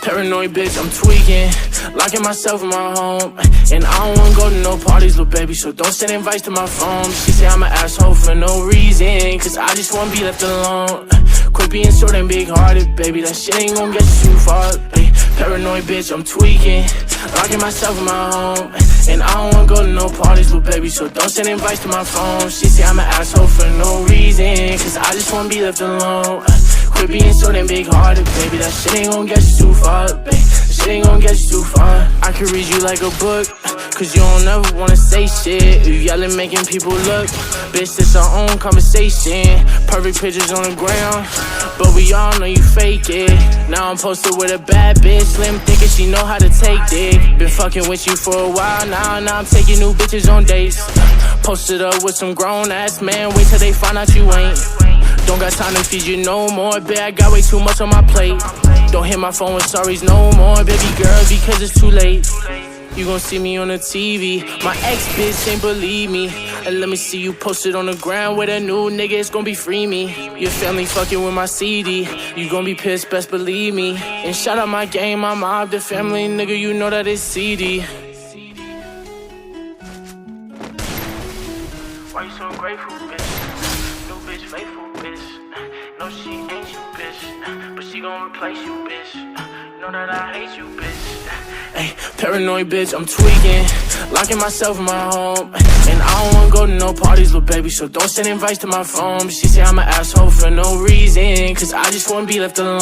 Paranoid bitch, I'm tweaking, locking myself in my home. And I don't wanna go to no parties, little baby, so don't send invites to my phone. She say I'm an asshole for no reason, cause I just wanna be left alone. Quit being short and big-hearted, baby, that shit ain't gon' get you too far. Paranoid bitch, I'm tweaking, locking myself in my home. And I don't wanna go to no parties, little baby, so don't send invites to my phone. She say I'm an asshole for no reason, cause I just wanna be left alone. Quit being so damn big-hearted, baby, that shit ain't gon' get you too far, baby. That shit ain't gon' get you too far. I can read you like a book, cause you don't ever wanna say shit. You yelling, making people look. Bitch, it's our own conversation. Perfect pictures on the ground, but we all know you fake it. Now I'm posted with a bad bitch, slim thinking she know how to take dick. Been fucking with you for a while now I'm taking new bitches on dates. Posted up with some grown-ass man, wait till they find out you ain't. Don't got time to feed you no more, bitch, I got way too much on my plate. Don't hit my phone with sorries no more, baby girl, because it's too late. You gon' see me on the TV, my ex-bitch ain't believe me. And let me see you posted on the ground with a new nigga, it's gon' be free me. Your family fucking with my CD, you gon' be pissed, best believe me. And shout out my game, my mob, the family, nigga, you know that it's CD. Why you so ungrateful, bitch? New bitch, faithful, bitch. No, she ain't you, bitch, but she gon' replace you, bitch. Know that I hate you, bitch. Ay, paranoid bitch, I'm tweaking, locking myself in my home. And I don't wanna go to no parties, little baby, so don't send invites to my phone. She say I'm an asshole for no reason, cause I just wanna be left alone.